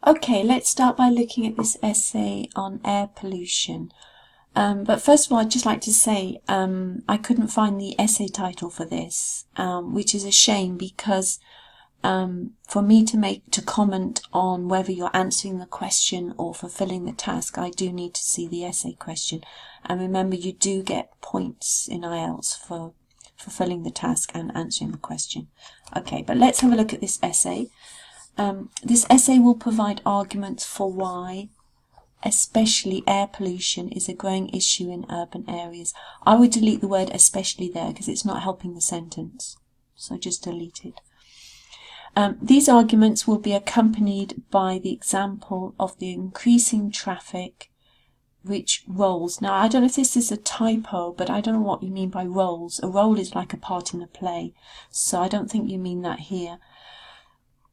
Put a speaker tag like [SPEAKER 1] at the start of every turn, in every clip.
[SPEAKER 1] Okay, let's start by looking at this essay on air pollution. But first of all, I'd just like to say I couldn't find the essay title for this, which is a shame because for me to comment on whether you're answering the question or fulfilling the task, I do need to see the essay question. And remember, you do get points in IELTS for fulfilling the task and answering the question. Okay, but let's have a look at this essay. This essay will provide arguments for why, especially air pollution, is a growing issue in urban areas. I would delete the word especially there because it's not helping the sentence. So just delete it. These arguments will be accompanied by the example of the increasing traffic which rolls. Now, I don't know if this is a typo, but I don't know what you mean by rolls. A roll is like a part in a play, so I don't think you mean that here.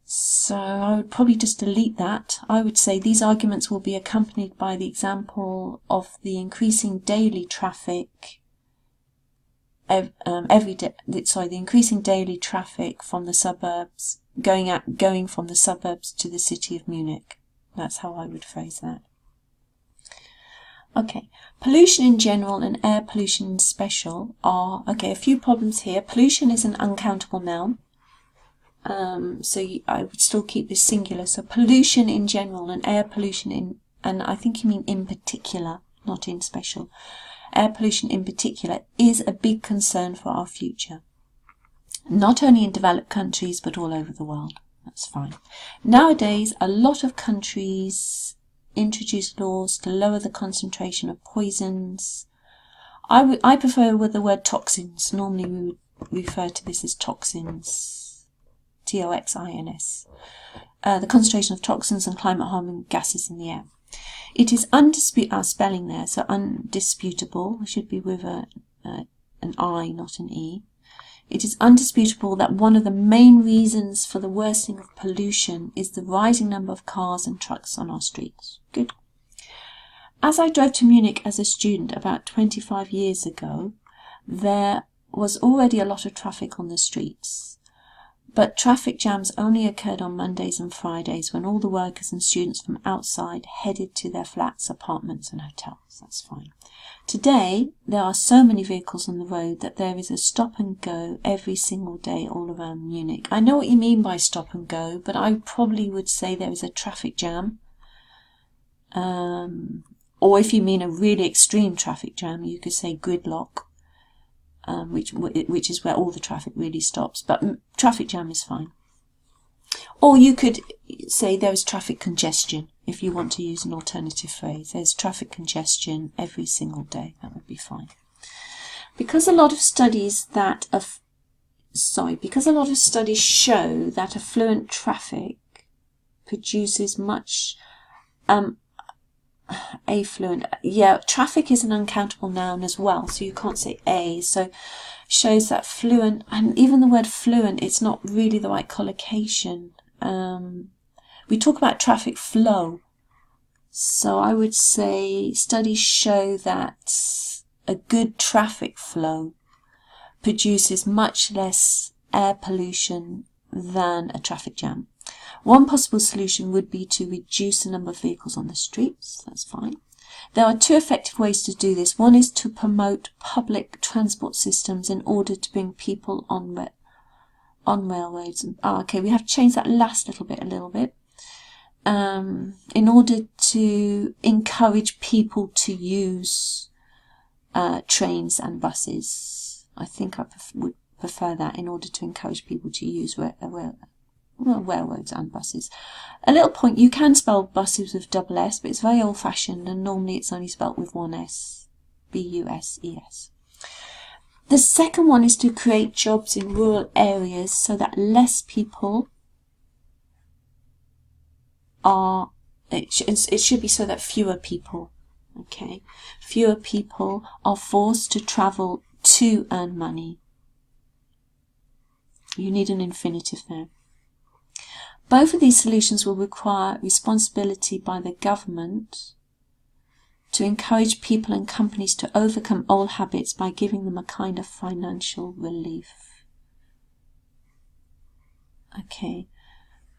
[SPEAKER 1] So I would probably just delete that. I would say these arguments will be accompanied by the example of the increasing daily traffic the increasing daily traffic from the suburbs going from the suburbs to the city of Munich. That's how I would phrase that. Okay, pollution in general and air pollution in special are, a few problems here. Pollution is an uncountable noun. I would still keep this singular. So pollution in general and air pollution and I think you mean in particular, not in special. Air pollution in particular is a big concern for our future. Not only in developed countries, but all over the world. That's fine. Nowadays, a lot of countries introduce laws to lower the concentration of poisons. I prefer with the word toxins. Normally we would refer to this as toxins. Toxins. The concentration of toxins and climate-harming gases in the air. It is undisputable, spelling there, so undisputable, it should be with an I, not an E. It is undisputable that one of the main reasons for the worsening of pollution is the rising number of cars and trucks on our streets. Good. As I drove to Munich as a student about 25 years ago, there was already a lot of traffic on the streets. But traffic jams only occurred on Mondays and Fridays when all the workers and students from outside headed to their flats, apartments and hotels. That's fine. Today, there are so many vehicles on the road that there is a stop and go every single day all around Munich. I know what you mean by stop and go, but I probably would say there is a traffic jam. Or if you mean a really extreme traffic jam, you could say gridlock. Which is where all the traffic really stops, but traffic jam is fine. Or you could say there is traffic congestion, if you want to use an alternative phrase. There's traffic congestion every single day. That would be fine. Because a lot of studies show that affluent traffic produces much affluent. Yeah, traffic is an uncountable noun as well, so you can't say a. So shows that fluent, and even the word fluent, it's not really the right collocation. We talk about traffic flow. So I would say studies show that a good traffic flow produces much less air pollution than a traffic jam. One possible solution would be to reduce the number of vehicles on the streets. That's fine. There are two effective ways to do this. One is to promote public transport systems in order to bring people on railroads. We have to change that last little bit a little bit. In order to encourage people to use trains and buses. I think I would prefer that, in order to encourage people to use railroads and buses. A little point, you can spell buses with double S, but it's very old-fashioned and normally it's only spelt with one S. B-U-S-E-S. The second one is to create jobs in rural areas so that less people are, it should be so that fewer people are forced to travel to earn money. You need an infinitive there. Both of these solutions will require responsibility by the government to encourage people and companies to overcome old habits by giving them a kind of financial relief. Okay.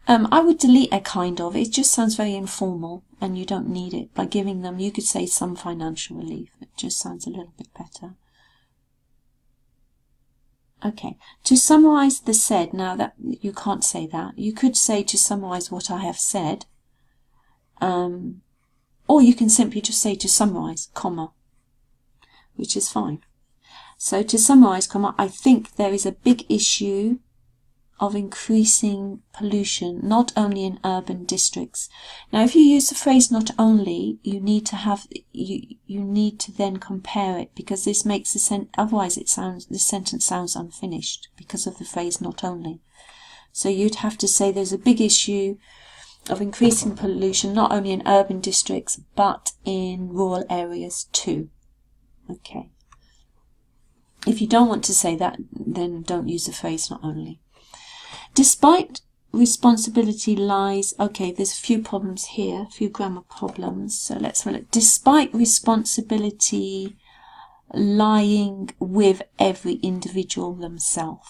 [SPEAKER 1] I would delete a kind of. It just sounds very informal and you don't need it. By giving them, you could say some financial relief. It just sounds a little bit better. Okay, to summarise the said, now that you can't say that, you could say to summarise what I have said, or you can simply just say to summarise, comma, which is fine. So to summarise, comma, I think there is a big issue of increasing pollution, not only in urban districts. Now, if you use the phrase "not only," you need to have you need to then compare it, because this makes the otherwise the sentence sounds unfinished because of the phrase "not only." So you'd have to say there's a big issue of increasing pollution, not only in urban districts but in rural areas too. Okay. If you don't want to say that, then don't use the phrase "not only." Despite responsibility lies, okay, there's a few problems here, a few grammar problems. So let's have a look. Despite responsibility lying with every individual themselves.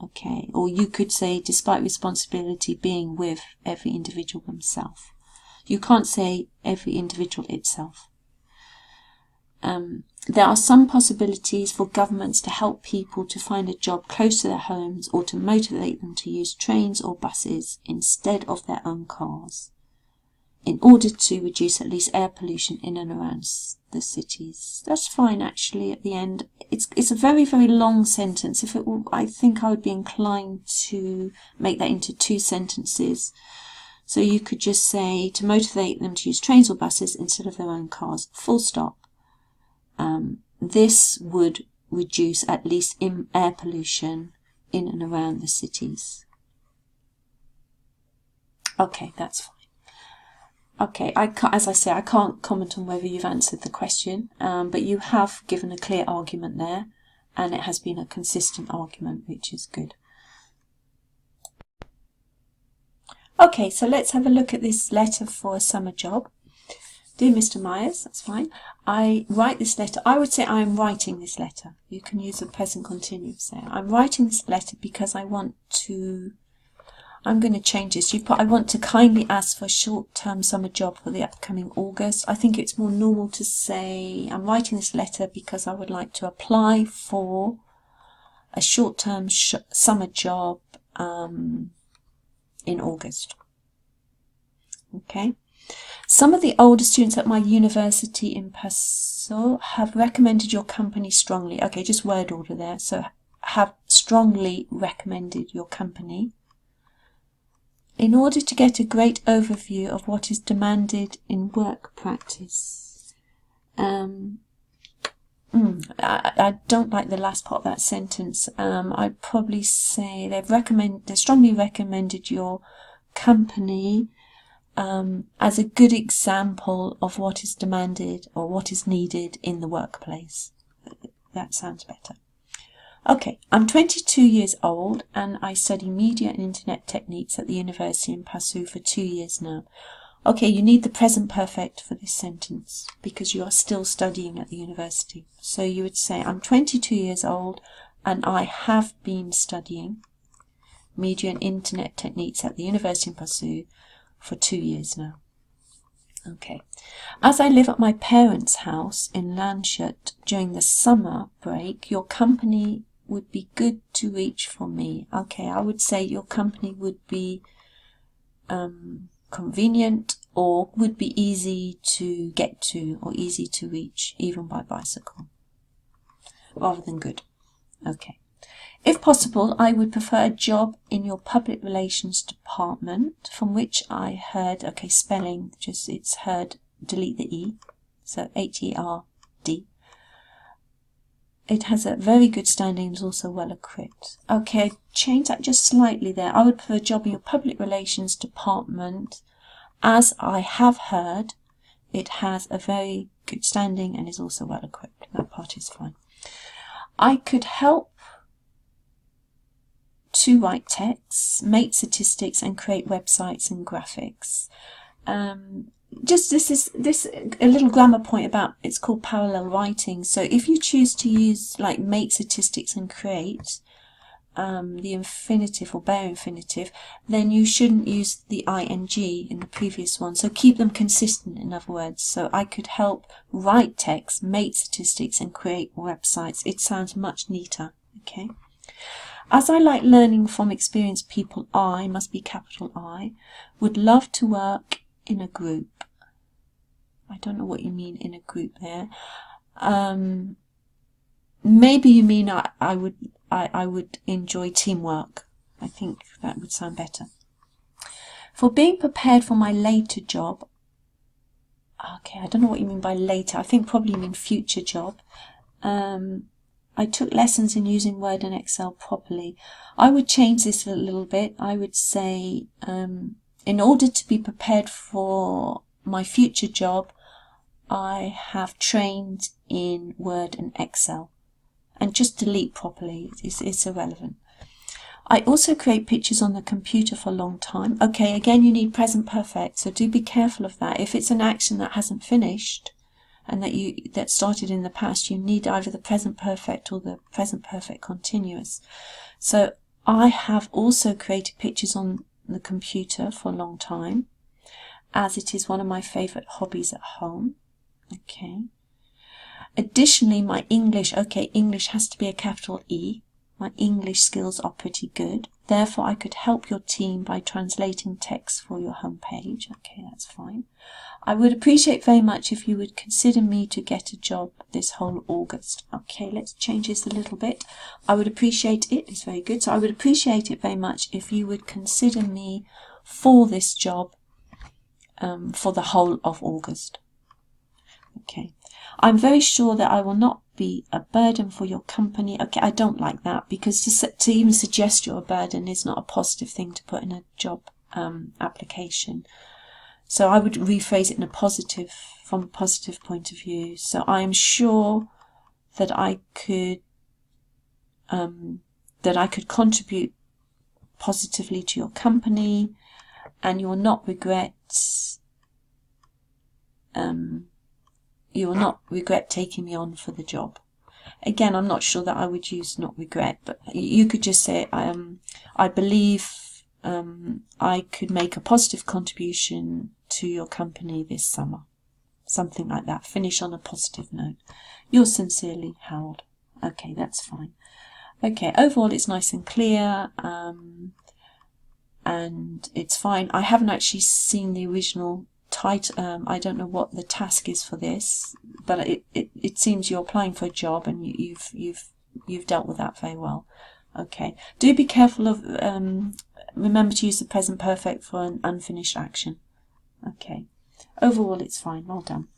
[SPEAKER 1] Okay, or you could say despite responsibility being with every individual themselves. You can't say every individual itself. There are some possibilities for governments to help people to find a job close to their homes, or to motivate them to use trains or buses instead of their own cars, in order to reduce at least air pollution in and around the cities. That's fine, actually. At the end, it's a very, very long sentence. If it were, I think I would be inclined to make that into 2 sentences. So you could just say to motivate them to use trains or buses instead of their own cars, full stop. This would reduce at least air pollution in and around the cities. Okay, that's fine. Okay, as I say, I can't comment on whether you've answered the question, but you have given a clear argument there, and it has been a consistent argument, which is good. Okay, so let's have a look at this letter for a summer job. Dear Mr. Myers, that's fine. I write this letter. I would say I am writing this letter. You can use the present continuous there. I'm writing this letter because I want to... I'm going to change this. You've put, I want to kindly ask for a short-term summer job for the upcoming August. I think it's more normal to say I'm writing this letter because I would like to apply for a short-term summer job in August. Okay. Some of the older students at my university in Passau have recommended your company strongly. Okay, just word order there. So have strongly recommended your company. In order to get a great overview of what is demanded in work practice. I don't like the last part of that sentence. I'd probably say they've strongly recommended your company as a good example of what is demanded or what is needed in the workplace. That sounds better. Okay, I'm 22 years old and I study media and internet techniques at the university in Passau for 2 years now. Okay, you need the present perfect for this sentence because you are still studying at the university. So you would say, I'm 22 years old and I have been studying media and internet techniques at the university in Passau for 2 years now. Okay. As I live at my parents' house in Landshut during the summer break, your company would be good to reach for me. Okay, I would say your company would be convenient or would be easy to get to or easy to reach, even by bicycle, rather than good. Okay. If possible, I would prefer a job in your public relations department, from which I heard, okay, spelling, just it's heard, delete the E, so H-E-R-D. It has a very good standing and is also well equipped. Okay, change that just slightly there. I would prefer a job in your public relations department. As I have heard, it has a very good standing and is also well equipped. That part is fine. I could help to write texts, make statistics and create websites and graphics. Just this a little grammar point about, it's called parallel writing. So if you choose to use like make statistics and create, the infinitive or bare infinitive, then you shouldn't use the ing in the previous one. So keep them consistent, in other words. So I could help write text, make statistics, and create websites. It sounds much neater. Okay. As I like learning from experienced people, I must be capital I, would love to work in a group. I don't know what you mean in a group there. Maybe you mean I would enjoy teamwork. I think that would sound better. For being prepared for my later job. Okay, I don't know what you mean by later. I think probably you mean future job. I took lessons in using Word and Excel properly. I would change this a little bit. I would say, in order to be prepared for my future job, I have trained in Word and Excel. And just delete properly, it's irrelevant. I also create pictures on the computer for a long time. Okay, again, you need present perfect, so do be careful of that. If it's an action that hasn't finished and that started in the past, you need either the present perfect or the present perfect continuous. So I have also created pictures on the computer for a long time, as it is one of my favorite hobbies at home. Okay. Additionally, my English, okay, English has to be a capital E. My English skills are pretty good. Therefore, I could help your team by translating text for your homepage. Okay, that's fine. I would appreciate very much if you would consider me to get a job this whole August. Okay, let's change this a little bit. I would appreciate it. It's very good. So I would appreciate it very much if you would consider me for this job for the whole of August. Okay. I'm very sure that I will not be a burden for your company. Okay, I don't like that, because to even suggest you're a burden is not a positive thing to put in a job application. So I would rephrase it in a positive, from a positive point of view. So I am sure that I could contribute positively to your company, and you will not regret taking me on for the job. Again, I'm not sure that I would use not regret, but you could just say, I believe I could make a positive contribution to your company this summer. Something like that. Finish on a positive note. Yours sincerely, Harold. Okay, that's fine. Okay, overall it's nice and clear, and it's fine. I haven't actually seen the original title. I don't know what the task is for this, but it seems you're applying for a job, and you've dealt with that very well. Okay, do be careful of remember to use the present perfect for an unfinished action. Okay, overall it's fine. Well done.